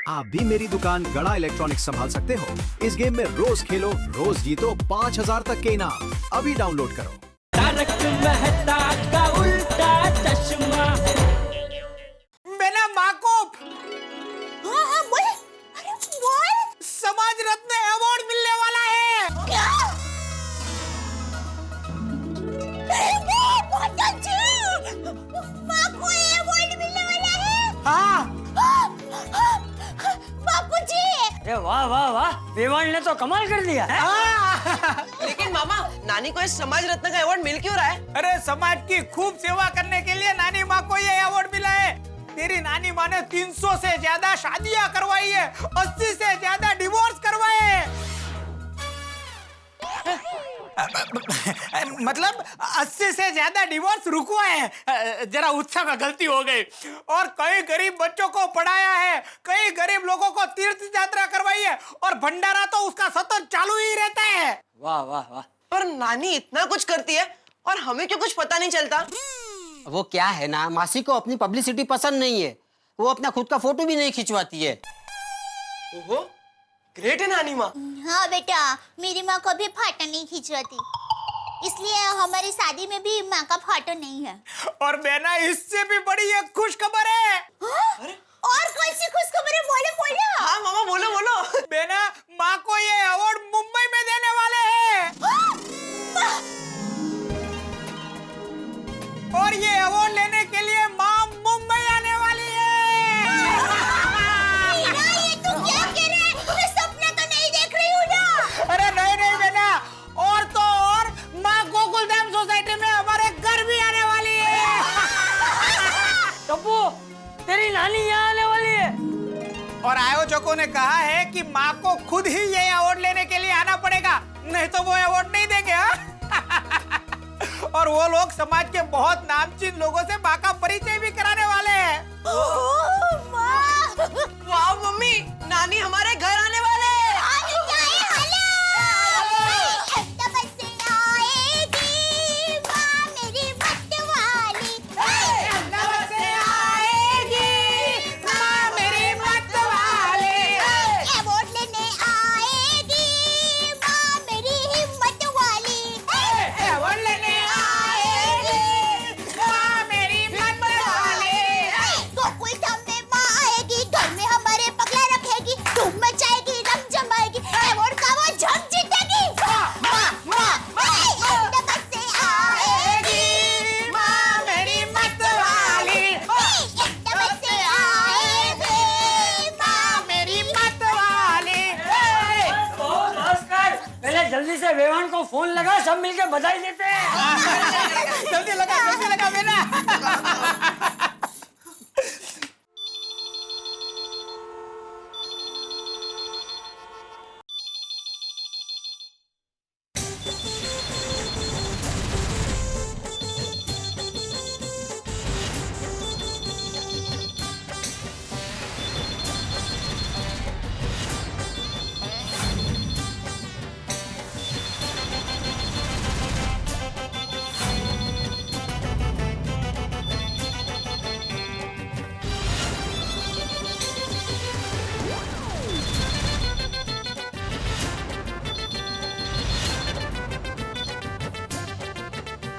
आप भी मेरी दुकान गड़ा इलेक्ट्रॉनिक्स संभाल सकते हो। इस गेम में रोज खेलो, रोज जीतो 5000 तक के इनाम। अभी डाउनलोड करो। तारक मेहता का उल्टा चश्मा। मेरा माँ को हाँ बोल। अरे बोल। समाज रत्न अवार्ड मिलने वाला है। क्या? बहुत अच्छी। माँ को ये अवार्ड मिलने वाला है। हाँ। बापूजी। अरे वाह वाह वाह, वेवाल ने तो कमाल कर दिया है। लेकिन मामा, नानी को इस समाज रत्न का अवार्ड मिल क्यों रहा है? अरे समाज की खूब सेवा करने के लिए नानी माँ को ये अवार्ड मिला है। तेरी नानी माँ ने 300 से ज्यादा शादियां करवाई है, 80 से ज्यादा डिवोर्स करवाए हैं। मतलब 80 से ज्यादा डिवोर्स रुकवाए हैं। जरा उत्साह में गलती हो गई। और कई गरीब बच्चों को पढ़ाया है, कई गरीब लोगों को तीर्थ यात्रा करवाई है, और भंडारा तो उसका सतत चालू ही रहता है। वाह वाह वाह। पर नानी इतना कुछ करती है और हमें क्यों कुछ पता नहीं चलता? वो क्या है ना, मासी को अपनी पब्लिसिटी पसंद नहीं है। वो अपना खुद का फोटो भी नहीं खिंचवाती है। ओहो, ग्रेट है नानी माँ। हाँ बेटा, मेरी माँ को भी फोटो नहीं खिंचवाती, इसलिए हमारी शादी में भी माँ का फोटो नहीं है। और बहना, इससे भी बड़ी एक खुश खबर है। हाँ? और कौन सी खुश खबर है? बोलो बोलो। हाँ मामा, बोलो बोलो। बहना, माँ को ये अवार्ड मुंबई में देने वाले हैं। और ये अवार्ड लेने के लिए माँ मुंबई आने वाली है। मीरा, ये तू क्या कह रहा है? मैं सपना तो नहीं देख रही हूँ ना। अरे नहीं नहीं बहना, और तो और माँ गोकुलधाम सोसाइटी में हमारे घर भी आने वाली है। टप्पू, तेरी नानी यहाँ आने वाली है। और आयोजकों ने कहा है कि माँ को खुद ही ये अवार्ड लेने के लिए आना पड़ेगा, नहीं तो वो अवार्ड नहीं देंगे। हाँ? और वो लोग समाज के बहुत नामचीन लोगों से माँ का परिचय भी कराने वाले हैं। वाह मम्मी, नानी हमारे घर आने वाले हैं। जल्दी से वेवान को फोन लगा, सब मिलके बधाई देते हैं। जल्दी लगा बेटा।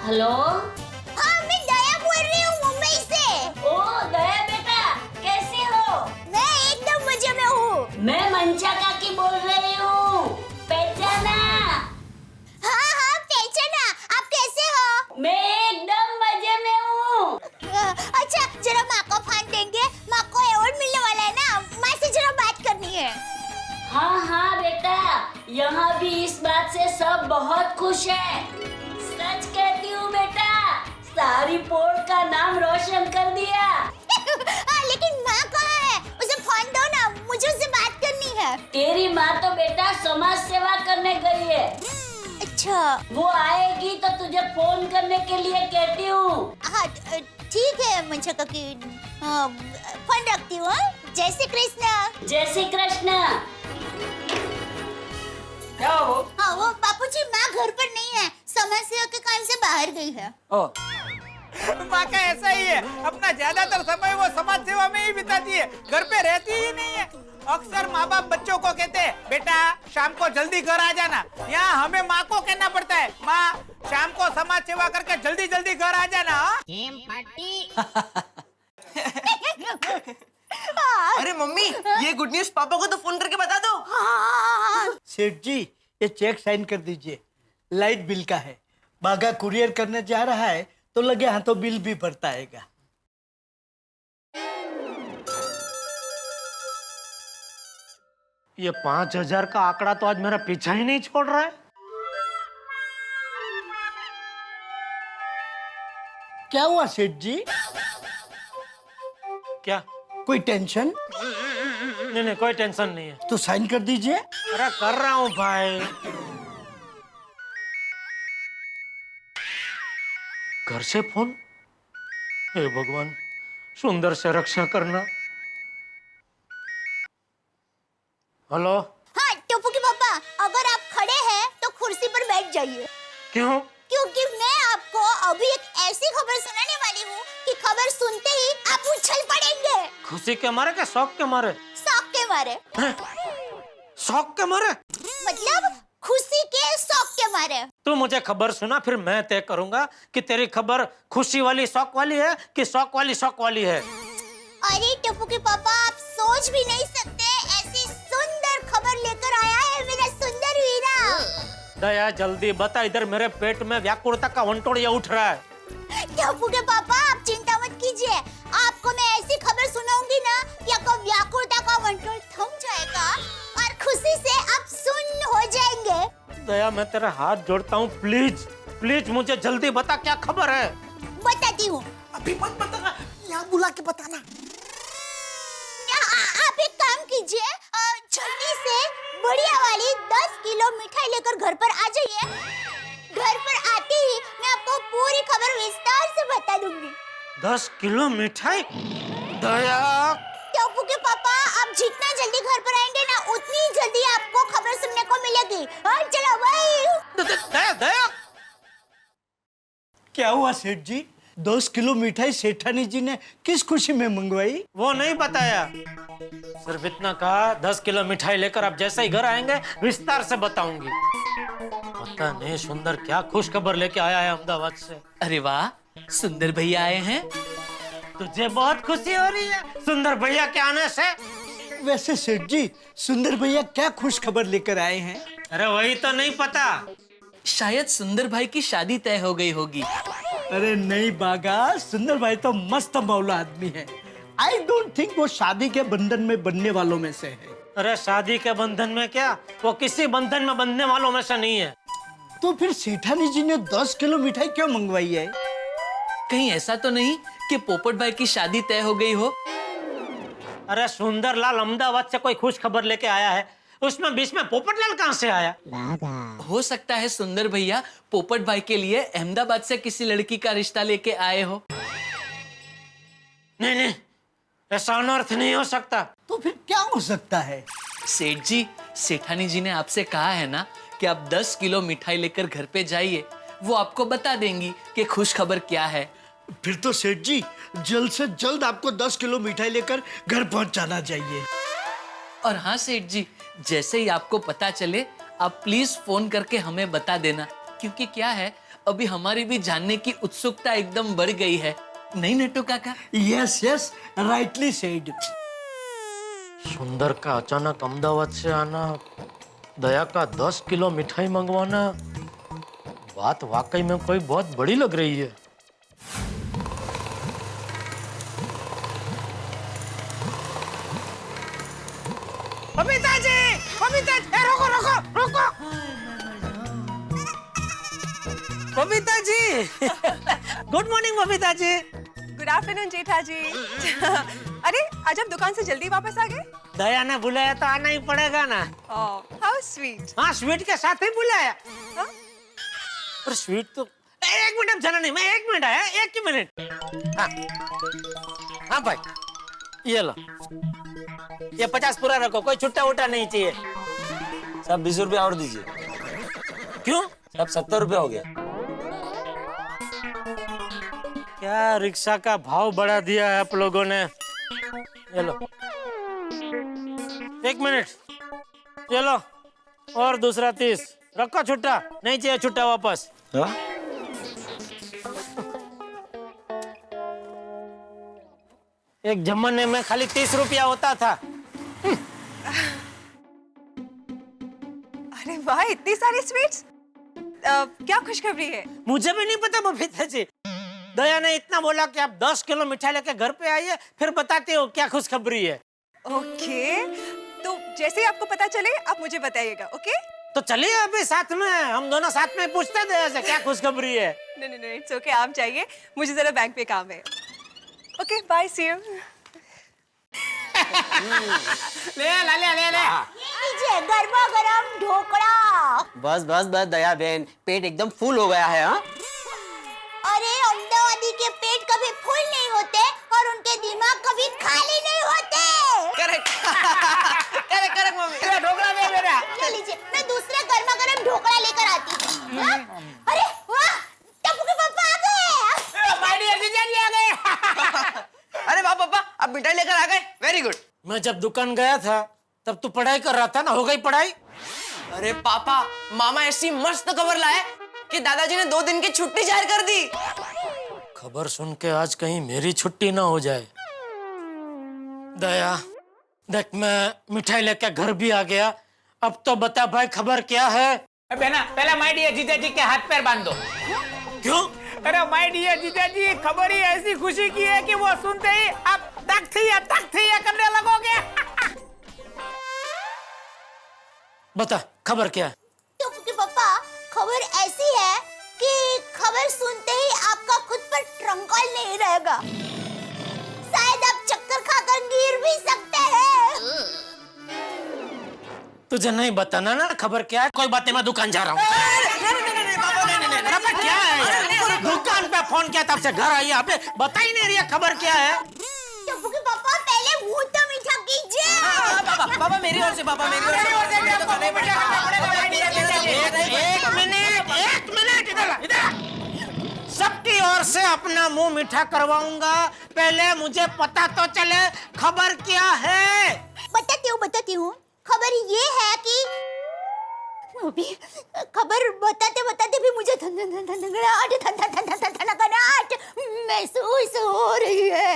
हेलो। हाँ, मैं दया बोल रही हूँ मुंबई से। ओ दया बेटा, कैसे हो? मैं एकदम मजे में हूँ। मैं मंचा काकी बोल रही हूँ, पहचाना? हाँ हाँ पहचाना। आप कैसे हो? मैं एकदम मजे में हूँ। अच्छा, जरा माँ को फोन देंगे, माँ को अवार्ड मिलने वाला है ना, माँ से जरा बात करनी है। हाँ हाँ बेटा, यहाँ भी इस बात से सब बहुत खुश है। सच कहती हूँ बेटा, सारी पोर्ट का नाम रोशन कर दिया। लेकिन माँ कहाँ है? उसे फोन दो ना, मुझे उससे बात करनी है। तेरी माँ तो बेटा समाज सेवा करने गई है। अच्छा। वो आएगी तो तुझे फोन करने के लिए कहती हूँ। हाँ ठीक है मंचा काकी, फोन रखती हूँ। जय श्री कृष्ण। जय श्री कृष्ण। क्या हो? हाँ वो बापूजी, माँ घर पर नहीं है, समाज सेवा के काम से बाहर गई है। ओ, माँ का ऐसा ही है, अपना ज्यादातर समय वो समाज सेवा में ही बिताती है, घर पे रहती ही नहीं है। अक्सर माँ बाप बच्चों को कहते हैं बेटा शाम को जल्दी घर आ जाना। यहाँ हमें माँ को कहना पड़ता है माँ शाम को समाज सेवा करके जल्दी जल्दी घर आ जाना। अरे मम्मी, ये गुड न्यूज पापा को तो फोन करके बता दो। सेठ जी, ये चेक साइन कर दीजिए, लाइट बिल का है। बागा कुरियर करने जा रहा है तो लगे हाथों बिल भी भरता आएगा। ये 5,000 का आंकड़ा तो आज मेरा पीछा ही नहीं छोड़ रहा है। क्या हुआ सेठ जी? क्या? कोई टेंशन? नहीं नहीं, कोई टेंशन नहीं है। तो साइन कर दीजिए। अरे कर रहा हूँ भाई। घर से फोन? हे भगवान, सुंदर से रक्षा करना। हेलो। हाँ टप्पू के पापा, अगर आप खड़े हैं तो कुर्सी पर बैठ जाइए। क्यों? क्योंकि मैं आपको अभी एक ऐसी खबर सुनाने वाली हूँ कि खबर सुनते ही आप उछल पड़ेंगे। खुशी के मारे क्या शौक के मारे? शौक के मारे। शौक के मारे? मतलब खुशी के शौक के मारे। तू मुझे खबर सुना, फिर मैं तय करूंगा कि तेरी खबर खुशी वाली शौक वाली है कि शौक वाली है। अरे टप्पू के पापा, आप सोच भी नहीं सकते, ऐसी सुंदर खबर लेकर आया है मेरा सुंदर वीरा। दया जल्दी बता, इधर मेरे पेट में व्याकुलता का वंटोड़िया उठ रहा है। टप्पू के पापा, आप चिंता मत कीजिए, आपको मैं ऐसी खबर सुनाऊंगी ना कि आपको व्याकुलता का वंटोड़ थम जाएगा और खुशी से आप सुन्न हो जाएंगे। दया, मैं तेरा हाथ जोड़ता हूँ, प्लीज प्लीज मुझे जल्दी बता, क्या खबर है? बताती हूँ। अभी मत बताना, यहाँ बुला के बताना। आप एक काम कीजिए, जल्दी से बढ़िया वाली 10 किलो मिठाई लेकर घर पर आ जाइए। घर पर आते ही मैं आपको पूरी खबर विस्तार से बता दूंगी। 10 किलो मिठाई? दया। टप्पू के पापा, आप जितना जल्दी घर पर आएंगे ना, उतनी जल्दी आपको खबर सुनने को मिलेगी। चलो भाई। दया दया। क्या हुआ सेठ जी? 10 किलो मिठाई सेठानी जी ने किस खुशी में मंगवाई? वो नहीं बताया, सिर्फ इतना कहा 10 किलो मिठाई लेकर आप जैसे ही घर आएंगे विस्तार से बताऊंगी। पता नहीं सुंदर क्या खुश खबर लेके आया है अहमदाबाद से। अरे वाह, सुंदर भैया आए हैं। तुझे बहुत खुशी हो रही है सुंदर भैया के आने से? वैसे सेठ जी, सुंदर भैया क्या खुश खबर लेकर आए हैं? अरे वही तो नहीं पता। शायद सुंदर भाई की शादी तय हो गई होगी। अरे नहीं बागा, सुंदर भाई तो मस्त मौला आदमी है। आई डोंट थिंक वो शादी के बंधन में बनने वालों में से है। अरे शादी के बंधन में क्या, वो किसी बंधन में बंधने वालों में से नहीं है। तो फिर सेठानी जी ने 10 किलो मिठाई क्यों मंगवाई है? कहीं ऐसा तो नहीं कि पोपट भाई की शादी तय हो गई हो? अरे सुंदरलाल अहमदाबाद से कोई खुश खबर लेके आया है, उसमें बीच में पोपटलाल कहाँ से आया? हो सकता है सुंदर भैया पोपट भाई के लिए अहमदाबाद से किसी लड़की का रिश्ता लेके आए हो। नहीं नहीं, ऐसा अनर्थ नहीं हो सकता। तो फिर क्या हो सकता है? सेठ जी, सेठानी जी ने आपसे कहा है ना कि आप 10 किलो मिठाई लेकर घर पे जाइए, वो आपको बता देंगी कि खुश खबर क्या है। फिर तो सेठ जी, जल्द से जल्द आपको 10 किलो मिठाई लेकर घर पहुंच जाना चाहिए। और हाँ सेठ जी, जैसे ही आपको पता चले आप प्लीज फोन करके हमें बता देना, क्योंकि क्या है, अभी हमारी भी जानने की उत्सुकता एकदम बढ़ गई है। नहीं नट्टू काका? Yes yes, rightly said. सुंदर का अचानक अहमदाबाद से आना, दया का 10 किलो मिठाई मंगवाना, बात वाकई में कोई बहुत बड़ी लग रही है। बबीता जी, रोको रोको रोको। Babita ji. Good morning Babita ji. Good afternoon जेठा जी। अरे आज आप दुकान से जल्दी वापस आ गए? दया ने बुलाया तो आना ही पड़ेगा ना। How sweet. हाँ, स्वीट के साथ ही बुलाया। हाँ? पर स्वीट तो एक मिनट जाना नहीं, मैं 1 मिनट आया, 1 ही मिनट। हाँ हाँ भाई, ये लो, ये 50 पूरा रखो, कोई छुट्टा उट्टा नहीं चाहिए। सब 20 रुपया और दीजिए। क्यों? सब 70 रुपया हो गया। क्या रिक्शा का भाव बढ़ा दिया है आप लोगों ने। ये लो, एक मिनट, चलो और दूसरा 30 रखो छुट्टा, नहीं चाहिए छुट्टा वापस। हाँ? एक जमाने में खाली 30 रुपया होता था। अरे वाह, इतनी सारी स्वीट्स। क्या खुशखबरी है? मुझे भी नहीं पता बबीता जी, दया ने इतना बोला कि आप 10 किलो मिठाई लेके घर पे आइए, फिर बताते हो क्या खुशखबरी है। ओके, तो जैसे ही आपको पता चले आप मुझे बताइएगा। ओके? तो चलिए अभी साथ में, हम दोनों साथ में पूछते हैं दया से क्या खुशखबरी है। नहीं नहीं नहीं, इट्स ओके, आप जाइए, मुझे जरा बैंक पे काम है। Okay, bye, see you. ले ला ले ले ले। ये लीजिए गर्मा गरम ढोकड़ा। बस बस बस दया बहन, पेट एकदम फुल हो गया है। हाँ, अरे अहमदाबादी के पेट कभी फुल नहीं होते और उनके दिमाग कभी खाली नहीं होते। Correct correct correct mummy. ये ढोकला दे मेरा। ले लीजिए, मैं दूसरे गर्मा गरम ढोकड़ा लेकर आती हूँ। हाँ? अरे वाह, टप्पू के पापा आ गए। माय डियर जीजा जी आ गए। अरे वाह पापा, आप मिठाई लेकर आ गए, वेरी गुड। मैं जब दुकान गया था तब तू पढ़ाई कर रहा था ना, हो गई पढ़ाई? अरे पापा, मामा ऐसी मस्त खबर लाए कि दादाजी ने 2 दिन की छुट्टी जाहिर कर दी। खबर सुन के आज कहीं मेरी छुट्टी ना हो जाए। दया देख, मैं मिठाई लेकर घर भी आ गया, अब तो बता भाई खबर क्या है? बहना, पहले माय डियर जीजा जी के हाथ पैर बांध दो। क्यों? अरे माय डियर जीजा जी, खबर ही ऐसी खुशी की है कि वो सुनते ही आप तक थी करने लगोगे। बता खबर क्या है? टप्पू के पापा, खबर ऐसी है कि खबर सुनते ही आपका खुद पर ट्रंकल नहीं रहेगा। शायद आप चक्कर खाकर गिर भी सकते हैं। तुझे नहीं बताना ना खबर क्या है? कोई बात नहीं, मैं दुकान जा रहा हूँ। क्या है? दुकान पे फोन किया तब से घर आई, आपने बता ही नहीं रही है खबर क्या है? टप्पू के पापा, पहले मुंह तो मीठा कीजिए। पापा मेरी ओर से, पापा मेरी ओर से। एक मिनट इधर। सबकी ओर से अपना मुंह मीठा करवाऊंगा, पहले मुझे पता तो चले खबर क्या है। बताती हूँ। खबर ये है कि अभी खबर बताते भी मुझे थनथनाहट महसूस हो रही है।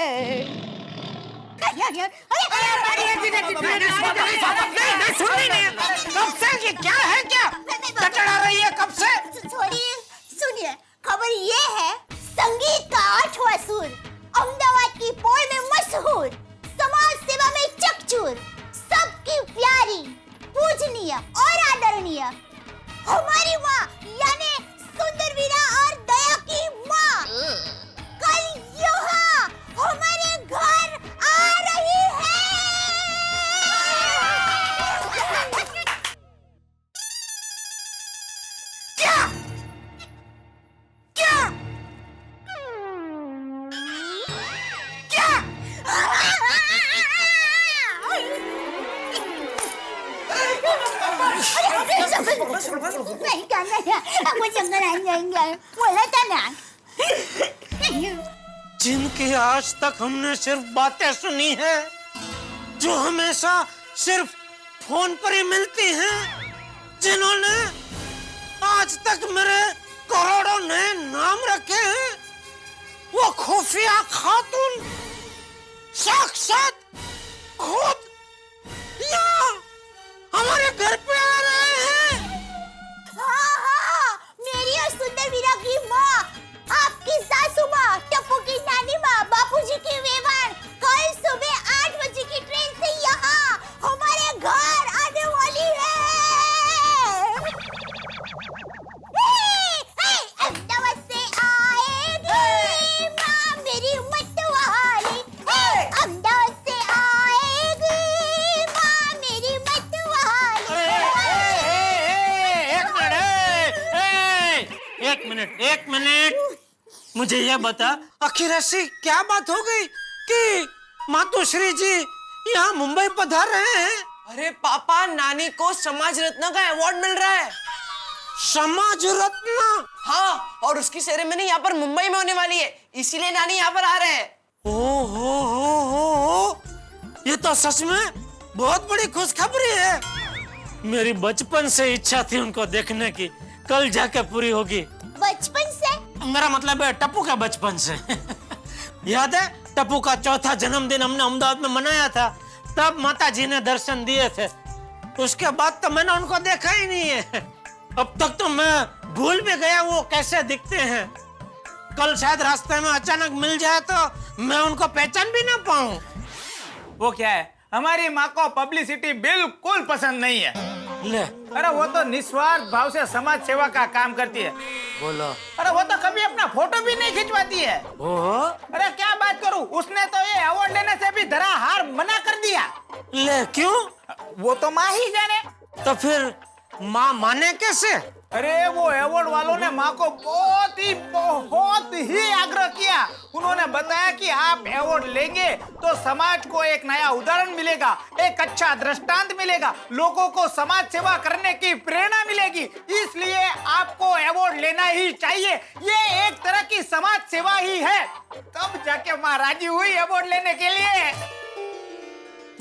कब से ये क्या है? क्या टटड़ा रही है कब से? सुनिए, खबर ये है, संगीत का 8वां सुर, अहमदाबाद की पोल में मशहूर, समाज सेवा में चकचूर, सबकी प्यारी, पूजनीय और आदरणीय हमारी माँ यानी सुंदर वीरा और दया की माँ कल यहाँ हमारे घर आ रही है। क्या? क्या? क्या? नहीं करना है, आपको चक्कर आ जाएंगे, बोला था ना। जिनकी आज तक हमने सिर्फ बातें सुनी है, जो हमेशा सिर्फ फोन पर ही मिलती हैं, जिन्होंने आज तक मेरे करोड़ों नए नाम रखे हैं, वो खुफिया खातून साक्षात खुद यहाँ हमारे घर पे आ रहे हैं। हाँ, मेरी और सुंदर वीरा की माँ, आपकी सासू माँ, टप्पू की नानी माँ, बापूजी की वेवान, कल सुबह 8 बजे की ट्रेन से यहाँ हमारे घर आने वाली है। अहमदाबाद से आएगी माँ मेरी मतवाली, अहमदाबाद से आएगी माँ मेरी मतवाली। एक मिनट, मुझे ये बता, आखिर ऐसी क्या बात हो गई कि मातोश्री जी यहाँ मुंबई पधार रहे हैं? अरे पापा, नानी को समाज रत्न का अवार्ड मिल रहा है। समाज रत्न? हाँ, और उसकी सेरेमनी यहाँ पर मुंबई में होने वाली है, इसीलिए नानी यहाँ पर आ रहे हैं। ओ हो, ये तो सच में बहुत बड़ी खुशखबरी है। मेरी बचपन से इच्छा थी उनको देखने की, कल जाके पूरी होगी। बचपन से? मेरा मतलब है टप्पू का बचपन से। याद है टप्पू का चौथा जन्मदिन हमने अहमदाबाद में मनाया था, तब माता जी ने दर्शन दिए थे। उसके बाद तो मैंने उनको देखा ही नहीं है। अब तक तो मैं भूल भी गया वो कैसे दिखते हैं। कल शायद रास्ते में अचानक मिल जाए तो मैं उनको पहचान भी ना पाऊं। वो क्या है, हमारी माँ को पब्लिसिटी बिल्कुल पसंद नहीं है। ले अरे वो तो निस्वार्थ भाव से समाज सेवा का काम करती है। बोलो। अरे वो तो कभी अपना फोटो भी नहीं खिंचवाती है। ओहो। अरे क्या बात करूं, उसने तो ये अवार्ड लेने से भी धरा हार मना कर दिया। ले क्यों? वो तो माँ ही जाने। तो फिर माँ माने कैसे? अरे वो अवार्ड वालों ने माँ को बहुत ही आग्रह किया। उन्होंने बताया कि आप अवार्ड लेंगे तो समाज को एक नया उदाहरण मिलेगा, एक अच्छा दृष्टांत मिलेगा, लोगों को समाज सेवा करने की प्रेरणा मिलेगी, इसलिए आपको अवार्ड लेना ही चाहिए। ये एक तरह की समाज सेवा ही है। तब जाके माँ राजी हुई अवार्ड लेने के लिए।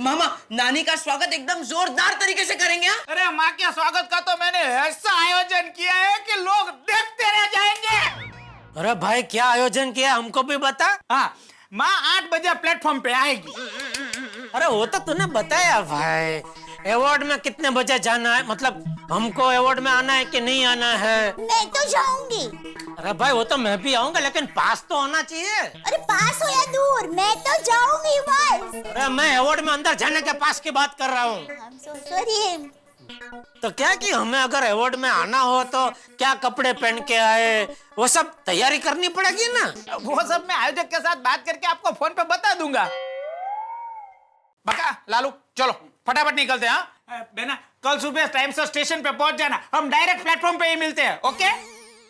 मामा, नानी का स्वागत एकदम जोरदार तरीके से करेंगे। हाँ? अरे माँ के स्वागत का तो मैंने ऐसा आयोजन किया है कि लोग देखते रह जाएंगे। अरे भाई क्या आयोजन किया हमको भी बता। हाँ, माँ 8 बजे प्लेटफॉर्म पे आएगी। अरे वो तो तूने बताया भाई। अवार्ड में कितने बजे जाना है, मतलब हमको अवार्ड में आना है कि नहीं आना है? मैं तो जाऊंगी। अरे भाई वो तो मैं भी आऊंगा, लेकिन पास तो होना चाहिए। अरे पास हो या दूर, मैं तो जाऊंगी बस। अरे मैं अवार्ड में अंदर जाने के पास की बात कर रहा हूँ। I'm so sorry। तो क्या कि हमें अगर अवार्ड में आना हो तो क्या कपड़े पहन के आए, वो सब तैयारी करनी पड़ेगी ना। वो सब मैं आयोजक के साथ बात करके आपको फोन पे बता दूंगा। बका लालू चलो फटाफट निकलते हैं। हाँ बेना, कल सुबह टाइम से स्टेशन पे पहुंच जाना, हम डायरेक्ट प्लेटफॉर्म पे ही मिलते हैं। ओके?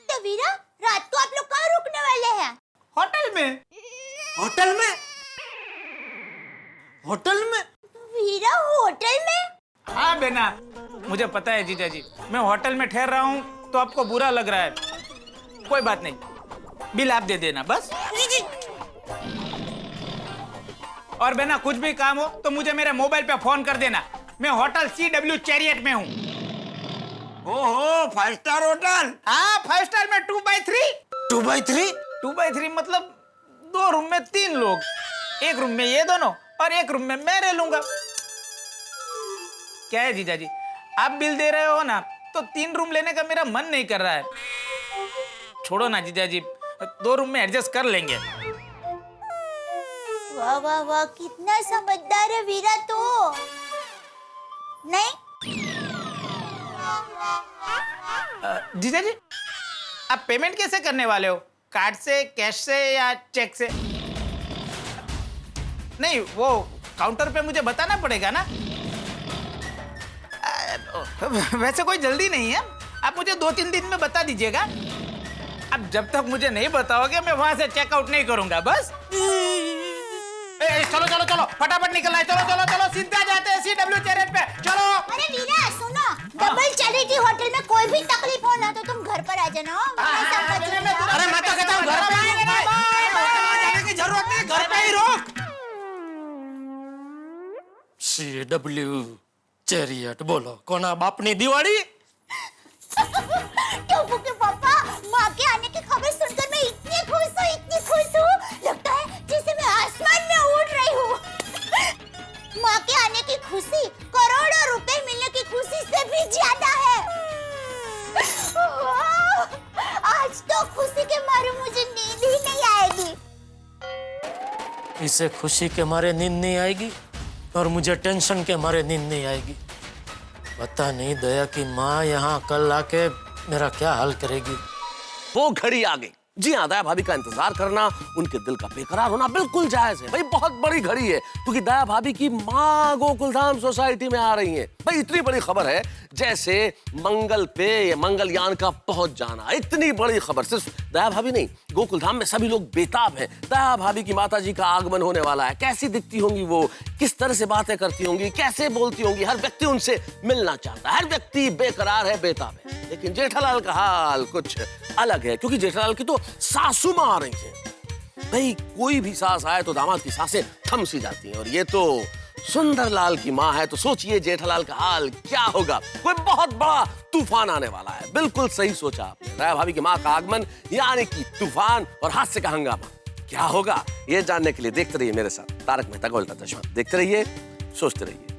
तो वीरा, रात को आप लोग कहाँ रुकने वाले हैं? होटल में। होटल में? होटल में? वीरा होटल में? हाँ बेना, मुझे पता है जीजा जी, मैं होटल में ठहर रहा हूँ तो आपको बुरा लग रहा है। कोई बात नहीं, बिल आप दे देना बस। और बेना कुछ भी काम हो तो मुझे मेरे मोबाइल पे फोन कर देना। मैं होटल CW चैरियट में हूँ। ओहो 5 स्टार होटल। हाँ 5 स्टार में 2x3। 2x3? 2x3 मतलब 2 रूम में 3 लोग, एक रूम में ये दोनों और एक रूम में मैं रह लूंगा। क्या है जीजा जी, आप बिल दे रहे हो ना, तो 3 रूम लेने का मेरा मन नहीं कर रहा है। छोड़ो ना जीजा जी, 2 रूम में एडजस्ट कर लेंगे। वाह वाह वाह, कितना समझदार है वीरा तो। नहीं जीजा जी, आप पेमेंट कैसे करने वाले हो? कार्ड से, कैश से या चेक से? नहीं, वो काउंटर पे मुझे बताना पड़ेगा ना। वैसे कोई जल्दी नहीं है, आप मुझे 2-3 दिन में बता दीजिएगा। अब जब तक मुझे नहीं बताओगे मैं वहां से चेकआउट नहीं करूंगा बस। चलो चलो चलो फटाफट निकलना है। चलो चलो चलो सीधा जाते हैं CW चैरियट पे। चलो। अरे वीरा सुनो, डबल चैरिटी होटल में कोई भी तकलीफ हो ना तो तुम घर पर आ जाना। अरे मैं तो कहता हूँ घर पे ही जाने की जरूरत नहीं, घर पे ही रोक। CW चैरियट बोलो, कोना बापनी दिवाड़ी? टोपू के पापा, माँ के आने की खबर सुनकर मैं इतनी खुश हूँ, लगता है जैसे मैं आसमान में उड़ रही हूँ। माँ के आने की खुशी करोड़ों रुपए मिलने की खुशी से भी ज्यादा है। आज तो खुशी के मारे मुझे नींद ही नहीं आएगी। इसे खुशी के मारे नींद नहीं आएगी और मुझे टेंशन के मारे नींद नहीं आएगी। पता नहीं दया की माँ यहाँ कल आके मेरा क्या हाल करेगी। वो घड़ी आ गई। जी हाँ, दया भाभी का इंतजार करना, उनके दिल का बेकरार होना बिल्कुल जायज है भाई। बहुत बड़ी घड़ी है क्योंकि दया भाभी की माँ गोकुलधाम सोसाइटी में आ रही हैं भाई। इतनी बड़ी खबर है जैसे मंगल पे मंगलयान का पहुंच जाना। इतनी बड़ी खबर, सिर्फ दया भाभी नहीं, गोकुलधाम में सभी लोग बेताब हैं। दया भाभी की माता जी का आगमन होने वाला है। कैसी दिखती होंगी वो, किस तरह से बातें करती होंगी, कैसे बोलती होंगी। हर व्यक्ति उनसे मिलना चाहता है, हर व्यक्ति बेकरार है, बेताब है। लेकिन जेठालाल का हाल कुछ अलग है क्योंकि जेठालाल की तो सासू माँ आ रही है भाई। कोई भी सास आए तो दामाद की सांसें थम सी जाती हैं और ये तो सुंदरलाल की माँ है तो सोचिए जेठालाल का हाल क्या होगा। कोई बहुत बड़ा तूफान आने वाला है। बिल्कुल सही सोचा आपने। दया भाभी की माँ का आगमन यानी कि तूफान और हादसे का हंगामा। क्या होगा ये जानने के लिए देखते रहिए मेरे साथ तारक मेहता का उल्टा चश्मा। देखते रहिए, सोचते रहिए।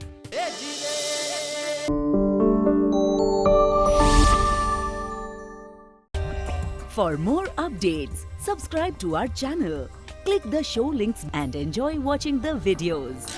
For more updates, subscribe to our channel, click the show links and enjoy watching the videos.